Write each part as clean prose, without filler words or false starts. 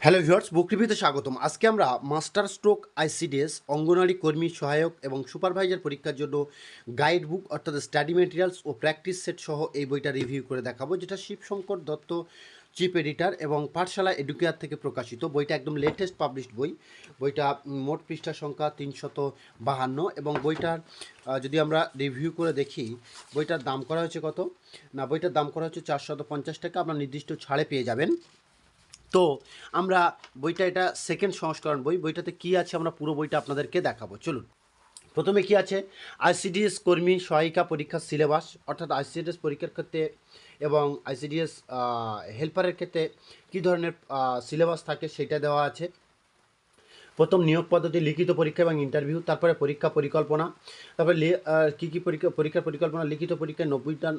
Hello viewers, বুক রিভিউতে স্বাগতম। আজকে আমরা মাস্টার স্ট্রোক আইসিডিএস অঙ্গনওয়াড়ি কর্মী সহায়ক এবং সুপারভাইজার পরীক্ষার জন্য গাইড বুক অর্থাৎ স্টাডি মেটেরিয়ালস ও প্র্যাকটিস সেট সহ এই বইটা রিভিউ করে দেখাবো, যেটা শিবশঙ্কর দত্ত চিফ এডিটর এবং পাঠশালা এডুকেয়ার থেকে প্রকাশিত। বইটা একদম লেটেস্ট পাবলিশড বই। বইটা মোট পৃষ্ঠা সংখ্যা 352 এবং বইটার যদি আমরা রিভিউ করে দেখি, বইটার দাম করা হয়েছে কত না, বইটার দাম করা হচ্ছে 450 টাকা। আপনার নির্দিষ্ট ছাড়ে পেয়ে যাবেন। তো আমরা এটা সেকেন্ড সংস্করণ বইটাতে কি আছে আমরা পুরো বইটা আপনাদেরকে দেখাবো। চলুন, প্রথমে কি আছে, আইসিডিএস কর্মী সহায়িকা পরীক্ষার সিলেবাস, অর্থাৎ আইসিডিএস পরীক্ষার ক্ষেত্রে এবং আইসিডিএস হেল্পারের ক্ষেত্রে কী ধরনের সিলেবাস থাকে সেটা দেওয়া আছে। প্রথম নিয়োগ পদ্ধতি, লিখিত পরীক্ষা এবং ইন্টারভিউ, তারপরে পরীক্ষা পরিকল্পনা, তারপরে কী কী পরীক্ষার পরিকল্পনা, লিখিত পরীক্ষায় 90টা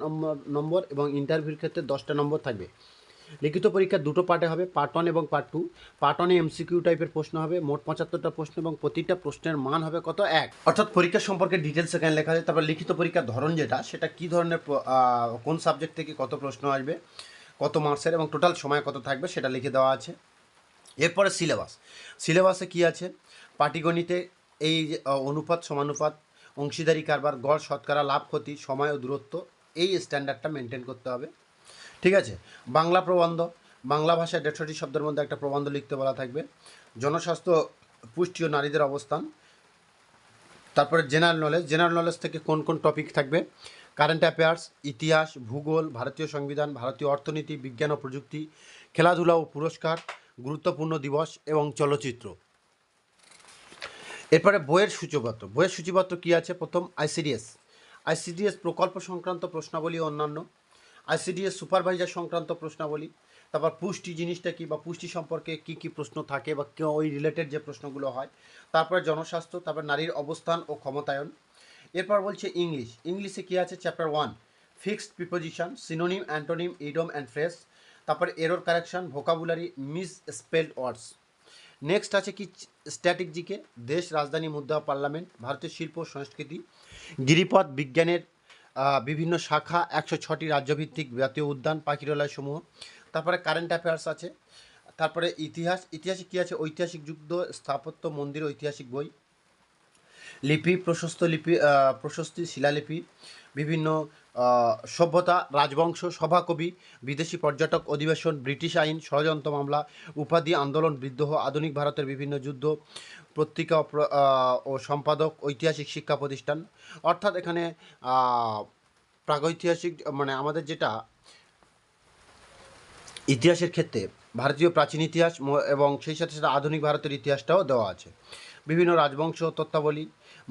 নম্বর এবং ইন্টারভিউর ক্ষেত্রে 10টা নম্বর থাকবে। লিখিত পরীক্ষা দুটো পার্টে হবে, পার্ট 1 এবং পার্ট 2। পার্ট 1-এ এমসিকিউ টাইপের প্রশ্ন হবে, মোট 75টা প্রশ্ন এবং প্রতিটা প্রশ্নের মান হবে কত, 1। অর্থাৎ পরীক্ষা সম্পর্কে ডিটেলস এখানে লেখা আছে। তারপর লিখিত পরীক্ষার ধরন যেটা, সেটা কী ধরনের কোন সাবজেক্ট থেকে কত প্রশ্ন আসবে, কত মার্কসের এবং টোটাল সময় কত থাকবে সেটা লিখে দেওয়া আছে। এরপরে সিলেবাসে কি আছে, পাটিগণিতে এই যে অনুপাত সমানুপাত, অংশীদারি কারবার, গড় শতকরা, লাভ ক্ষতি, সময় ও দূরত্ব, এই স্ট্যান্ডার্ডটা মেনটেন করতে হবে। ঠিক আছে। বাংলা প্রবন্ধ, বাংলা ভাষায় 150টি শব্দের মধ্যে একটা প্রবন্ধ লিখতে বলা থাকবে। জনস্বাস্থ্য, পুষ্টি ও নারীদের অবস্থান। তারপরে জেনারেল নলেজ থেকে কোন কোন টপিক থাকবে, কারেন্ট অ্যাফেয়ার্স, ইতিহাস, ভূগোল, ভারতীয় সংবিধান, ভারতীয় অর্থনীতি, বিজ্ঞান ও প্রযুক্তি, খেলাধুলা ও পুরস্কার, গুরুত্বপূর্ণ দিবস এবং চলচ্চিত্র। এরপরে বইয়ের সূচিপত্র কী আছে, প্রথম আইসিডিএস প্রকল্প সংক্রান্ত প্রশ্নাবলী ও অন্যান্য, আইসিডিএস সুপারভাইজার সংক্রান্ত প্রশ্নাবলী, তারপর পুষ্টি জিনিসটা কী বা পুষ্টি সম্পর্কে কী কী প্রশ্ন থাকে বা ওই রিলেটেড যে প্রশ্নগুলো হয়, তারপরে জনস্বাস্থ্য, তারপর নারীর অবস্থান ও ক্ষমতায়ন। এরপর বলছে ইংলিশে কী আছে, chapter 1 fixed preposition, synonym, antonym, idiom and phrase, তারপরে error correction, vocabulary, miss spelled words. Next আছে কি, স্ট্যাটিক জিকে, দেশ, রাজধানী, মুদ্রা, পার্লামেন্ট, ভারতীয় শিল্প সংস্কৃতি, গিরিপথ বিজ্ঞানের বিভিন্ন শাখা, 106টি রাজ্যভিত্তিক জাতীয় উদ্যান, পাখিরালয় সমূহ। তারপরে কারেন্ট অ্যাফেয়ার্স আছে। তারপরে ইতিহাসে কী আছে, ঐতিহাসিক যুদ্ধ, স্থাপত্য, মন্দির, ঐতিহাসিক বই, লিপি, প্রশস্তি, শিলালিপি, বিভিন্ন সভ্যতা, রাজবংশ, সভাকবি, বিদেশি পর্যটক, অধিবেশন, ব্রিটিশ আইন, ষড়যন্ত্র মামলা, উপাধি, আন্দোলন, বিদ্রোহ, আধুনিক ভারতের বিভিন্ন যুদ্ধ, পত্রিকা ও সম্পাদক, ঐতিহাসিক শিক্ষা প্রতিষ্ঠান। অর্থাৎ এখানে প্রাগৈতিহাসিক মানে আমাদের যেটা ইতিহাসের ক্ষেত্রে ভারতীয় প্রাচীন ইতিহাস এবং সেই সাথে সাথে আধুনিক ভারতের ইতিহাসটাও দেওয়া আছে। বিভিন্ন রাজবংশ, তত্ত্বাবলী,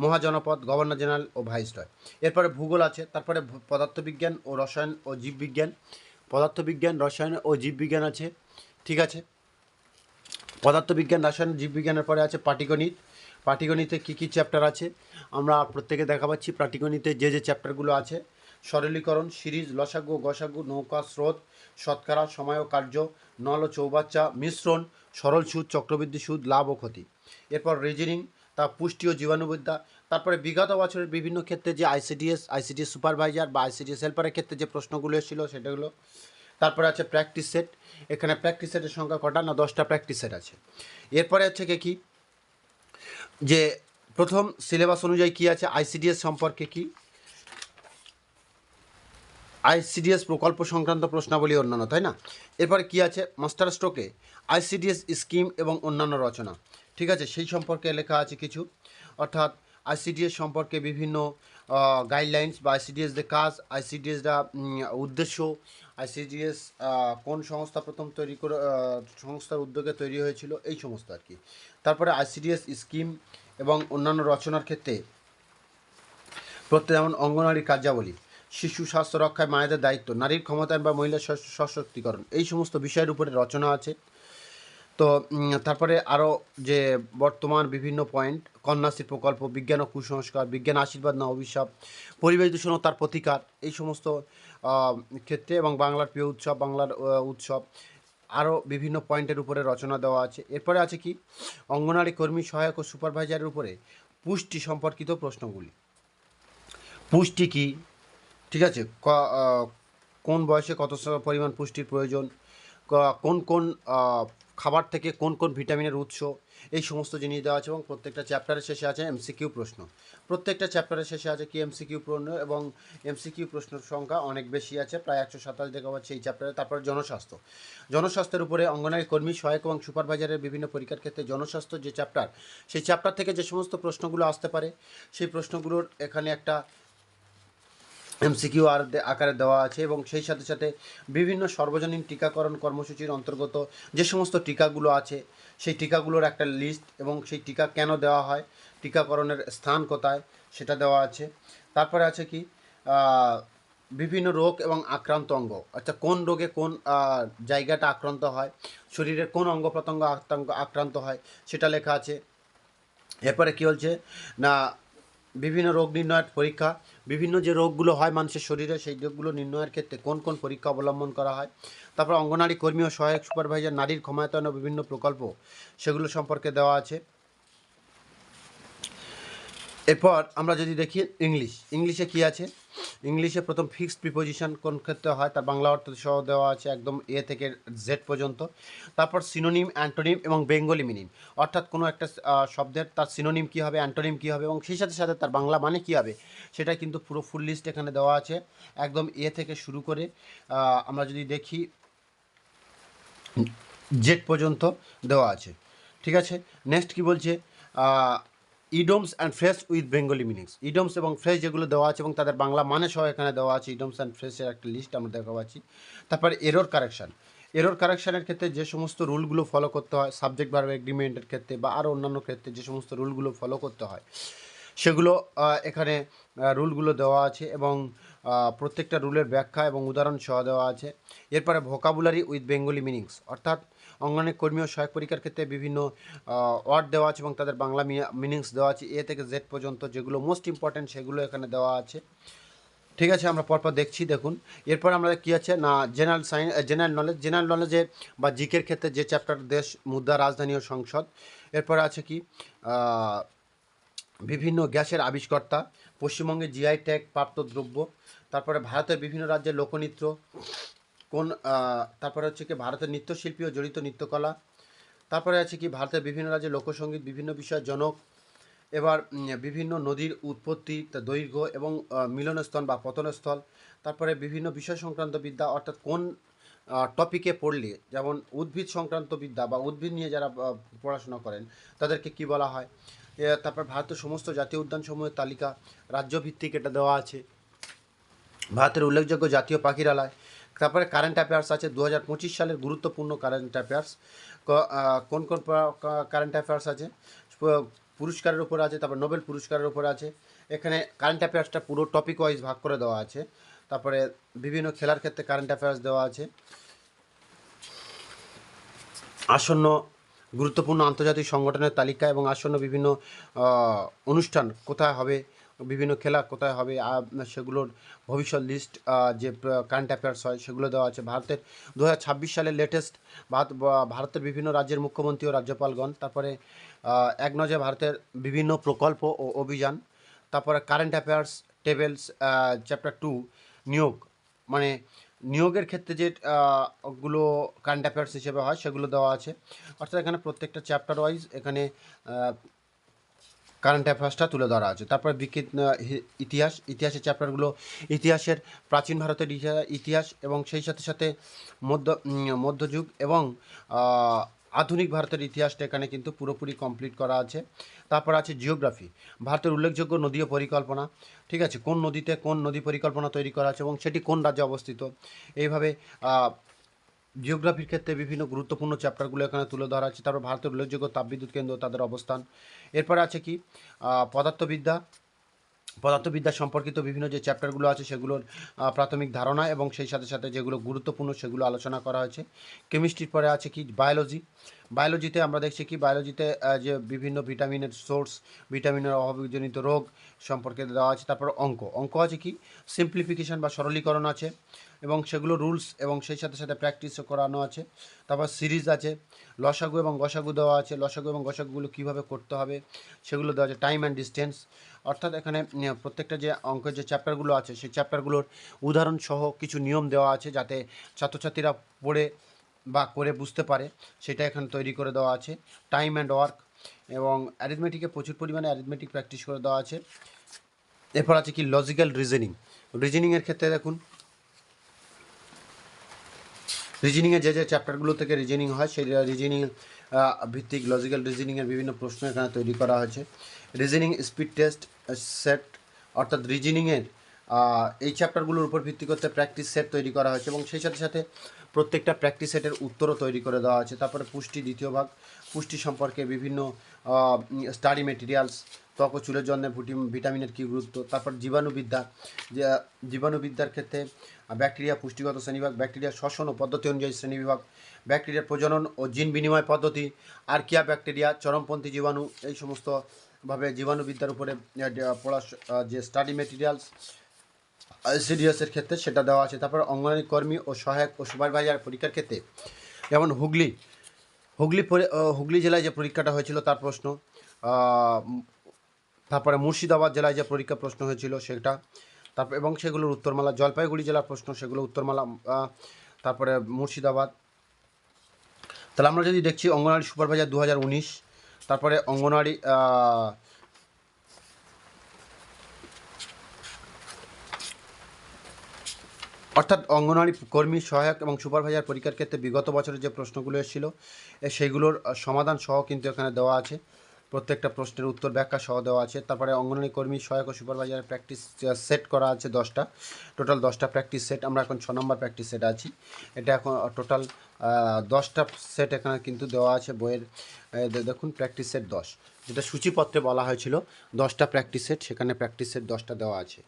মহাজনপদ, গভর্নর জেনারেল ও ভাইসরয়। এরপরে ভূগোল আছে। তারপরে পদার্থবিজ্ঞান ও রসায়ন ও জীববিজ্ঞান, রসায়ন ও জীববিজ্ঞান আছে। ঠিক আছে। পদার্থবিজ্ঞান, রসায়ন, জীববিজ্ঞানের পরে আছে পাটিগণিতে কী কী চ্যাপ্টার আছে আমরা প্রত্যেকে দেখা পাচ্ছি। পাটিগণিতে যে যে চ্যাপ্টারগুলো আছে, সরলীকরণ, সিরিজ, লসাগু, গসাগু, নৌকা, স্রোত, শতকরা, সময় ও কার্য, নল ও চৌবাচ্চা, মিশ্রণ, সরল সুদ, চক্রবৃদ্ধি সুদ, লাভ ও ক্ষতি। এরপর রিজনিং, তার পুষ্টি ও জীবাণুবিদ্যা। তারপরে বিগত বছরের বিভিন্ন ক্ষেত্রে যে আইসিডিএস সুপারভাইজার বা আইসিডিএস হেল্পারের ক্ষেত্রে যে প্রশ্নগুলো এসেছিলো সেটাগুলো। তারপরে আছে প্র্যাকটিস সেট। এখানে প্র্যাকটিস সেটের সংখ্যা কটা না, 10টা প্র্যাকটিস সেট আছে। এরপরে হচ্ছে কি যে প্রথম সিলেবাস অনুযায়ী কি আছে, আইসিডিএস সম্পর্কে কি, আইসিডিএস প্রকল্প সংক্রান্ত প্রশ্নাবলী অন্যান্য, তাই না। এরপরে কি আছে, মাস্টার স্ট্রোকে আইসিডিএস স্কিম এবং অন্যান্য রচনা। ঠিক আছে, সেই সম্পর্কে লেখা আছে কিছু। অর্থাৎ আইসিডিএস সম্পর্কে বিভিন্ন গাইডলাইন্স বা আইসিডিএস যে কাজ, আইসিডিএস দা উদ্দেশ্য, আইসিডিএস কোন সংস্থা প্রথম তৈরি করে, সংস্থার উদ্যোগে তৈরি হয়েছিল, এই সমস্ত আর কি। তারপরে আইসিডিএস স্কিম এবং অন্যান্য রচনার ক্ষেত্রে যেমন অঙ্গনওয়াড়ি কার্যাবলী, শিশু স্বাস্থ্য রক্ষায় মায়েদের দায়িত্ব, নারীর ক্ষমতায়ন বা মহিলা সশক্তিকরণ, এই সমস্ত বিষয়ের উপরে রচনা আছে। তো তারপরে আরও যে বর্তমান বিভিন্ন পয়েন্ট, কন্যাশ্রী প্রকল্প, বিজ্ঞান ও কুসংস্কার, বিজ্ঞান আশীর্বাদ না অভিশাপ, পরিবেশ দূষণ ও তার প্রতিকার, এই সমস্ত ক্ষেত্রে, এবং বাংলার প্রিয় উৎসব, বাংলার উৎসব, আরও বিভিন্ন পয়েন্টের উপরে রচনা দেওয়া আছে। এরপরে আছে কি, অঙ্গনওয়াড়ি কর্মী সহায়ক ও সুপারভাইজারের উপরে পুষ্টি সম্পর্কিত প্রশ্নগুলি। পুষ্টি কী, ঠিক আছে, কোন বয়সে কত পরিমাণ পুষ্টির প্রয়োজন, কোন কোন খাবার থেকে কোন কোন ভিটামিনের উৎস, এই সমস্ত জিনিস দেওয়া আছে এবং প্রত্যেকটা চ্যাপ্টারের শেষে আছে এমসিকিউ প্রশ্ন। প্রত্যেকটা চ্যাপ্টারের শেষে আছে কি এমসিকিউ প্রশ্ন, এবং এমসিকিউ প্রশ্নের সংখ্যা অনেক বেশি আছে, প্রায় 127 দেখা পাচ্ছে এই চ্যাপ্টারে। তারপরে জনস্বাস্থ্য, জনস্বাস্থ্যের উপরে অঙ্গনওয়াড়ি কর্মী, সহায়ক এবং সুপারভাইজারের বিভিন্ন পরীক্ষার ক্ষেত্রে জনস্বাস্থ্য যে চ্যাপ্টার, সেই চ্যাপ্টার থেকে যে সমস্ত প্রশ্নগুলো আসতে পারে সেই প্রশ্নগুলোর এখানে একটা এমসিকিউ আকারে দেওয়া আছে। এবং সেই সাথে সাথে বিভিন্ন সর্বজনীন টিকাকরণ কর্মসূচির অন্তর্গত যে সমস্ত টিকাগুলো আছে সেই টিকাগুলোর একটা লিস্ট, এবং সেই টিকা কেন দেওয়া হয়, টিকাকরণের স্থান কোথায় সেটা দেওয়া আছে। তারপরে আছে কি বিভিন্ন রোগ এবং আক্রান্ত অঙ্গ, আচ্ছা কোন রোগে কোন জায়গাটা আক্রান্ত হয়, শরীরের কোন অঙ্গ প্রত্যঙ্গ আক্রান্ত হয় সেটা লেখা আছে। এরপরে কী বলছে না, বিভিন্ন রোগ নির্ণয়ের পরীক্ষা, বিভিন্ন যে রোগগুলো হয় মানুষের শরীরে সেই রোগগুলো নির্ণয়ের ক্ষেত্রে কোন কোন পরীক্ষা অবলম্বন করা হয়। তারপর অঙ্গনারী কর্মী ও সহায়ক সুপারভাইজার নারীর ক্ষমতায়নের বিভিন্ন প্রকল্প সেগুলো সম্পর্কে দেওয়া আছে। এরপর আমরা যদি দেখি ইংলিশে কি আছে, ইংলিশে প্রথম ফিক্সড প্রিপোজিশন কোন ক্ষেত্রে হয় তার বাংলা অর্থ সহ দেওয়া আছে একদম এ থেকে জেড পর্যন্ত। তারপর সিনোনিম, অ্যান্টোনিম এবং বেঙ্গলি মিনিং, অর্থাৎ কোনো একটা শব্দের তার সিনোনিম কী হবে, অ্যান্টোনিম কী হবে এবং সেই সাথে সাথে তার বাংলা মানে কী হবে, সেটা কিন্তু পুরো ফুল লিস্ট এখানে দেওয়া আছে একদম এ থেকে শুরু করে আমরা যদি দেখি জেড পর্যন্ত দেওয়া আছে। ঠিক আছে, নেক্সট কি বলছে, idioms and phrase with Bengali meanings, idioms এবং ফ্রেজ যেগুলো দেওয়া আছে এবং তাদের বাংলা মানে সহ এখানে দেওয়া আছে, ইডমস অ্যান্ড ফ্রেজের একটা লিস্ট আমরা দেখা পাচ্ছি। তারপরে এরর কারেকশানের ক্ষেত্রে যে সমস্ত রুলগুলো ফলো করতে হয়, সাবজেক্ট ভার্ব এগ্রিমেন্টের ক্ষেত্রে বা আরও অন্যান্য ক্ষেত্রে যে সমস্ত রুলগুলো ফলো করতে হয় সেগুলো এখানে রুলগুলো দেওয়া আছে, এবং প্রত্যেকটা রুলের ব্যাখ্যা এবং উদাহরণ সহ দেওয়া আছে। এরপরে ভোকাবুলারি উইথ বেঙ্গলি মিনিংস, অর্থাৎ অঙ্গনের কর্মী ও সহায়ক পরীক্ষার ক্ষেত্রে বিভিন্ন ওয়ার্ড দেওয়া আছে এবং তাদের বাংলা মিনিংস দেওয়া আছে এ থেকে জেড পর্যন্ত, যেগুলো মোস্ট ইম্পর্ট্যান্ট সেগুলো এখানে দেওয়া আছে। ঠিক আছে, আমরা পরপর দেখছি, দেখুন। এরপর আমরা কী আছে না, জেনারেল নলেজে বা জিকের ক্ষেত্রে যে চ্যাপ্টার দেশ, মুদ্রা, রাজধানী ও সংসদ। এরপরে আছে কি বিভিন্ন গ্যাসের আবিষ্কর্তা, পশ্চিমবঙ্গে জিআই ট্যাগ প্রাপ্ত দ্রব্য, তারপরে ভারতের বিভিন্ন রাজ্যের লোকনৃত্য কোন, তারপরে হচ্ছে কি ভারতের নৃত্যশিল্পী ও জড়িত নৃত্যকলা, তারপরে আছে কি ভারতের বিভিন্ন রাজ্যের লোকসঙ্গীত, বিভিন্ন বিষয়ের জনক। এবার বিভিন্ন নদীর উৎপত্তি, দৈর্ঘ্য এবং মিলনস্থল বা পতনস্থল, তারপরে বিভিন্ন বিষয় সংক্রান্ত বিদ্যা, অর্থাৎ কোন টপিকে পড়লে, যেমন উদ্ভিদ সংক্রান্ত বিদ্যা বা উদ্ভিদ নিয়ে যারা পড়াশোনা করেন তাদেরকে কি বলা হয়। তারপর ভারতের সমস্ত জাতীয় উদ্যানসমূহের তালিকা রাজ্যভিত্তিক এটা দেওয়া আছে, ভারতের উল্লেখযোগ্য জাতীয় পাখিরালয়। তারপরে কারেন্ট অ্যাফেয়ার্স আছে 2025 সালের গুরুত্বপূর্ণ কারেন্ট অ্যাফেয়ার্স, কোন কোন কারেন্ট অ্যাফেয়ার্স আছে, পুরস্কারের উপর আছে, তারপর নোবেল পুরস্কারের উপর আছে। এখানে কারেন্ট অ্যাফেয়ার্সটা পুরো টপিক ওয়াইজ ভাগ করে দেওয়া আছে। তারপরে বিভিন্ন খেলার ক্ষেত্রে কারেন্ট অ্যাফেয়ার্স দেওয়া আছে, আসন্ন গুরুত্বপূর্ণ আন্তর্জাতিক সংগঠনের তালিকা এবং আসন্ন বিভিন্ন অনুষ্ঠান কোথায় হবে, বিভিন্ন খেলা কোথায় হবে সেগুলোর ভবিষ্যৎ লিস্ট, যে কারেন্ট অ্যাফেয়ার্স হয় সেগুলো দেওয়া আছে। ভারতের 2026 সালের লেটেস্ট ভারতের বিভিন্ন রাজ্যের মুখ্যমন্ত্রী ও রাজ্যপালগণ, তারপরে এক নজরে ভারতের বিভিন্ন প্রকল্প ও অভিযান, তারপরে কারেন্ট অ্যাফেয়ার্স টেবিলস, চ্যাপ্টার 2 নিয়োগ, মানে নিয়োগের ক্ষেত্রে যে গুলো কারেন্ট অ্যাফেয়ার্স হিসেবে হয় সেগুলো দেওয়া আছে। অর্থাৎ এখানে প্রত্যেকটা চ্যাপ্টার ওয়াইজ এখানে কারেন্ট অ্যাফেয়ার্সটা তুলে ধরা আছে। তারপরে ইতিহাসের চ্যাপ্টারগুলো, ইতিহাসের প্রাচীন ভারতের ইতিহাস এবং সেই সাথে সাথে মধ্যযুগ এবং আধুনিক ভারতের ইতিহাসটা এখানে কিন্তু পুরোপুরি কমপ্লিট করা আছে। তারপর আছে জিওগ্রাফি, ভারতের উল্লেখযোগ্য নদী ও পরিকল্পনা, ঠিক আছে, কোন নদীতে কোন নদী পরিকল্পনা তৈরি করা আছে এবং সেটি কোন রাজ্যে অবস্থিত। এইভাবে জিওগ্রাফির ক্ষেত্রে বিভিন্ন গুরুত্বপূর্ণ চ্যাপ্টারগুলো এখানে তুলে ধরা আছে। তারপর ভারতের উল্লেখযোগ্য তাপবিদ্যুৎ কেন্দ্র, তাদের অবস্থান। এরপরে আছে কি পদার্থবিদ্যা সম্পর্কিত বিভিন্ন যে চ্যাপ্টারগুলো আছে সেগুলোর প্রাথমিক ধারণা এবং সেই সাথে সাথে যেগুলো গুরুত্বপূর্ণ সেগুলো আলোচনা করা হয়েছে। কেমিস্ট্রির পরে আছে কি বায়োলজিতে আমরা দেখছি কি বায়োলজিতে যে বিভিন্ন ভিটামিনের সোর্স, ভিটামিনের অভাবজনিত রোগ সম্পর্কে দেওয়া আছে। তারপর অঙ্ক আছে কি সিম্পলিফিকেশন বা সরলীকরণ আছে এবং সেগুলো রুলস এবং সেই সাথে সাথে প্র্যাকটিসও করানো আছে। তারপর সিরিজ আছে, লসাগু এবং গসাগু দেওয়া আছে, লসাগু এবং গসাগুগুলো কীভাবে করতে হবে সেগুলো দেওয়া আছে। টাইম অ্যান্ড ডিস্টেন্স, অর্থাৎ এখানে প্রত্যেকটা যে অঙ্কের যে চ্যাপ্টারগুলো আছে সেই চ্যাপ্টারগুলোর উদাহরণ সহ কিছু নিয়ম দেওয়া আছে যাতে ছাত্রছাত্রীরা পড়ে বা করে বুঝতে পারে সেটা এখানে তৈরি করে দেওয়া আছে। টাইম অ্যান্ড ওয়ার্ক এবং অ্যারিথমেটিকে প্রচুর পরিমাণে অ্যারিথমেটিক প্র্যাকটিস করে দেওয়া আছে। এরপর আছে কি লজিক্যাল রিজনিংয়ের ক্ষেত্রে দেখুন রিজনিংয়ের যে চ্যাপ্টারগুলো থেকে রিজনিং হয় সেই রিজনিং ভিত্তিক লজিক্যাল রিজনিংয়ের বিভিন্ন প্রশ্ন এখানে তৈরি করা হয়েছে। রিজনিং স্পিড টেস্ট সেট অর্থাৎ রিজনিংয়ের এই চ্যাপ্টারগুলোর উপর ভিত্তি করতে প্র্যাকটিস সেট তৈরি করা হয়েছে এবং সেই সাথে সাথে প্রত্যেকটা প্র্যাকটিস সেটের উত্তরও তৈরি করে দেওয়া আছে। তারপরে পুষ্টি দ্বিতীয় ভাগ, পুষ্টি সম্পর্কে বিভিন্ন স্টাডি মেটেরিয়ালস, ত্বক ও চুলের জন্য ভিটামিনের কী গুরুত্ব, তারপর জীবাণুবিদ্যা, যে জীবাণুবিদ্যার ক্ষেত্রে ব্যাকটেরিয়া পুষ্টিগত শ্রেণীবিভাগ, ব্যাকটেরিয়া শ্বসন ও পদ্ধতি অনুযায়ী শ্রেণীবিভাগ, ব্যাকটেরিয়ার প্রজনন ও জিন বিনিময় পদ্ধতি, আর্কিয়া ব্যাকটেরিয়া, চরমপন্থী জীবাণু, এই সমস্তভাবে জীবাণুবিদ্যার উপরে পড়া যে স্টাডি মেটেরিয়ালস সিডিএসের ক্ষেত্রে সেটা দেওয়া আছে। তারপর অঙ্গনওয়াড়ি কর্মী ও সহায়ক ও সুপারভাইজার পরীক্ষার ক্ষেত্রে যেমন হুগলি জেলায় যে পরীক্ষাটা হয়েছিল তার প্রশ্ন, তারপরে মুর্শিদাবাদ জেলায় যে পরীক্ষা প্রশ্ন হয়েছিল সেটা, তারপর এবং সেগুলোর উত্তরমালা, জলপাইগুড়ি জেলার প্রশ্ন সেগুলো উত্তরমালা, তারপরে মুর্শিদাবাদ। তাহলে আমরা যদি দেখছি অঙ্গনওয়াড়ি সুপারভাইজার 2019, তারপরে অঙ্গনওয়াড়ি অর্থাৎ অঙ্গনওয়াড়ি কর্মী সহায়ক এবং সুপারভাইজার পরীক্ষার ক্ষেত্রে বিগত বছরের যে প্রশ্নগুলো এসেছিল সেইগুলোর সমাধান সহ কিন্তু এখানে দেওয়া আছে, প্রত্যেকটা প্রশ্নের উত্তর ব্যাখ্যা সহ দেওয়া আছে। তারপরে অঙ্গনওয়াড়ি কর্মী সহায়ক ও সুপারভাইজারের প্র্যাকটিস সেট করা আছে 10টা, টোটাল 10টা প্র্যাকটিস সেট। আমরা এখন 6 নম্বর প্র্যাকটিস সেট আছি। এটা এখন টোটাল 10টা সেট এখানে কিন্তু দেওয়া আছে বইয়ের। দেখুন প্র্যাকটিস সেট 10, যেটা সূচিপত্রে বলা হয়েছিল 10টা প্র্যাকটিস সেট, সেখানে প্র্যাকটিস সেট 10টা দেওয়া আছে।